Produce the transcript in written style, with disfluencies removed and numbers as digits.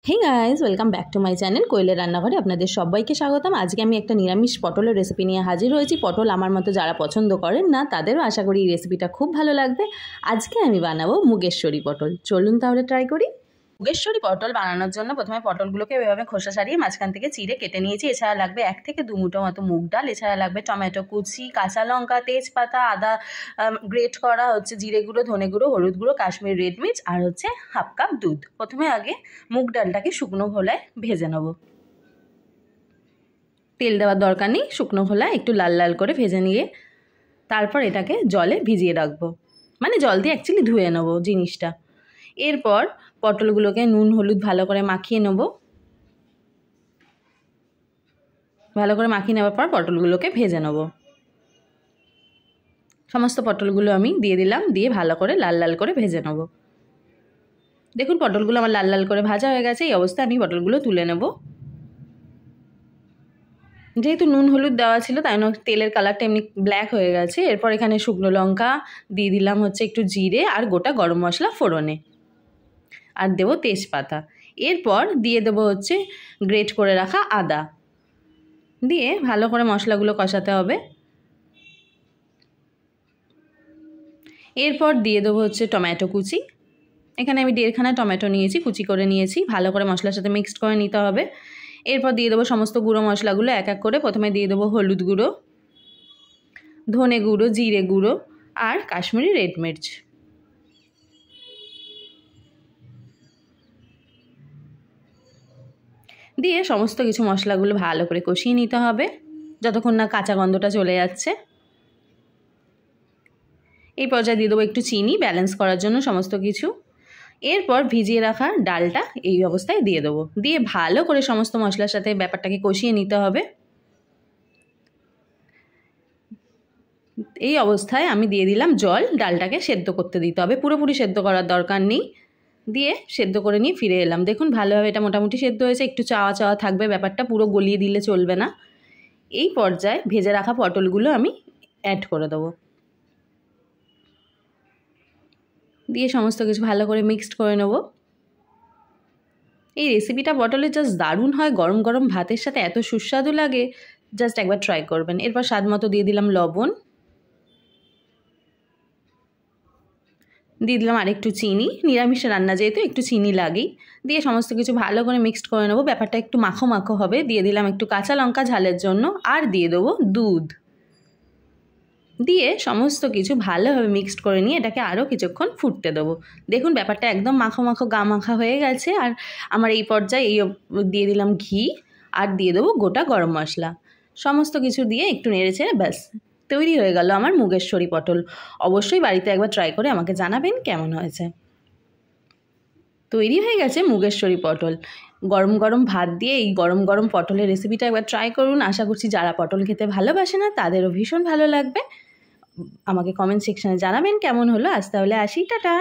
Hey guys, welcome back to my channel কোয়েলের রান্নাঘরে আপনাদের সবাইকে স্বাগতম। আজকে আমি একটা নিরামিষ পটলের রেসিপি নিয়ে হাজির হয়েছি। পটল আমার মতো যারা পছন্দ করেন না তাদেরও আশা করি এই রেসিপিটা খুব ভালো লাগবে। আজকে আমি বানাবো মুগেশ্বরী পটল। চলুন তাহলে ট্রাই করি। মুগেশ্বরী পটল বানানোর জন্য প্রথমে পটলগুলোকে এভাবে খোসা ছাড়িয়ে মাঝখান থেকে চিড়ে কেটে নিয়েছি। এছাড়া লাগবে 1 থেকে 2 মুঠো মতো মুগ ডাল, এছাড়া লাগবে টমেটো কুচি, কাঁচা লঙ্কা, তেজপাতা, আদা গ্রেট করা, জিরে গুঁড়ো, ধনে গুঁড়ো, হলুদ গুঁড়ো, কাশ্মীরি রেড মির্চ আর 1/2 কাপ দুধ। প্রথমে আগে মুগ ডালটাকে শুকনো খোলায় ভেজে নেব। তেল দেওয়ার দরকার নেই, শুকনো খোলায় একটু লাল লাল করে ভেজে নিয়ে তারপর এটাকে জলে ভিজিয়ে রাখবো, মানে জল দিয়ে অ্যাকচুয়ালি ধুয়ে নেবো জিনিসটা। এরপর পটলগুলোকে নুন হলুদ ভালো করে মাখিয়ে নেব। ভালো করে মাখিয়ে নেওয়ার পর পটলগুলোকে ভেজে নেব। সমস্ত পটলগুলো আমি দিয়ে দিলাম, দিয়ে ভালো করে লাল লাল করে ভেজে নেব। দেখুন পটলগুলো আমার লাল লাল করে ভাজা হয়ে গেছে। এই অবস্থায় আমি পটলগুলো তুলে নেব। যেহেতু নুন হলুদ দেওয়া ছিল তাই জন্য তেলের কালারটা এমনি ব্ল্যাক হয়ে গেছে। এরপর এখানে শুকনো লঙ্কা দিয়ে দিলাম, একটু জিরে আর গোটা গরম মশলা ফোড়নে, আর দেবো তেজপাতা। এরপর দিয়ে দেবো গ্রেট করে রাখা আদা, দিয়ে ভালো করে মশলাগুলো কষাতে হবে। এরপর দিয়ে দেবো টমেটো কুচি। এখানে আমি 1.5খানা টমেটো নিয়েছি, কুচি করে নিয়েছি। ভালো করে মশলার সাথে মিক্সড করে নিতে হবে। এরপর দিয়ে দেবো সমস্ত গুঁড়ো মশলাগুলো এক এক করে। প্রথমে দিয়ে দেবো হলুদ গুঁড়ো, ধনে গুঁড়ো, জিরে গুঁড়ো আর কাশ্মীরি রেড মির্চ। দিয়ে সমস্ত কিছু মশলাগুলো ভালো করে কষিয়ে নিতে হবে যতক্ষণ না কাঁচা গন্ধটা চলে যাচ্ছে। এই পর্যায়ে দিয়ে দেবো একটু চিনি ব্যালেন্স করার জন্য সমস্ত কিছু। এরপর ভিজিয়ে রাখা ডালটা এই অবস্থায় দিয়ে দেবো, দিয়ে ভালো করে সমস্ত মশলার সাথে ব্যাপারটাকে কষিয়ে নিতে হবে। এই অবস্থায় আমি দিয়ে দিলাম জল। ডালটাকে সেদ্ধ করতে দিতে হবে, পুরোপুরি সেদ্ধ করার দরকার নেই। দিয়ে সেদ্ধ করে নিয়ে ফিরে এলাম। দেখুন ভালোভাবে এটা মোটামুটি সেদ্ধ হয়েছে, একটু চাওয়া চাওয়া থাকবে, ব্যাপারটা পুরো গলিয়ে দিলে চলবে না। এই পর্যায়ে ভেজে রাখা পটলগুলো আমি অ্যাড করে দেবো, দিয়ে সমস্ত কিছু ভালো করে মিক্সড করে নেব। এই রেসিপিটা পটলের জাস্ট দারুণ হয়, গরম গরম ভাতের সাথে এত সুস্বাদু লাগে, জাস্ট একবার ট্রাই করবেন। এরপর স্বাদ মতো দিয়ে দিলাম লবণ, দিয়ে দিলাম আরেকটু চিনি। নিরামিষ রান্না যেহেতু একটু চিনি লাগেই। দিয়ে সমস্ত কিছু ভালো করে মিক্সড করে নেবো, ব্যাপারটা একটু মাখো মাখো হবে। দিয়ে দিলাম একটু কাঁচা লঙ্কা ঝালের জন্য, আর দিয়ে দেবো দুধ। দিয়ে সমস্ত কিছু ভালোভাবে মিক্সড করে নিয়ে এটাকে আরও কিছুক্ষণ ফুটতে দেবো। দেখুন ব্যাপারটা একদম মাখো মাখো গা মাখা হয়ে গেছে। আর আমার এই পর্যায়ে দিয়ে দিলাম ঘি, আর দিয়ে দেবো গোটা গরম মশলা। সমস্ত কিছু দিয়ে একটু নেড়ে ছেড়ে ব্যাস তৈরি হয়ে গেল আমার মুগেশ্বরী পটল। অবশ্যই বাড়িতে একবার ট্রাই করে আমাকে জানাবেন কেমন হয়েছে। তৈরি হয়ে গেছে মুগেশ্বরী পটল। গরম গরম ভাত দিয়ে এই গরম গরম পটলের রেসিপিটা একবার ট্রাই করুন। আশা করছি যারা পটল খেতে ভালোবাসে না তাদেরও ভীষণ ভালো লাগবে। আমাকে কমেন্ট সেকশানে জানাবেন কেমন হলো। আজ তাহলে আসি, টাটা।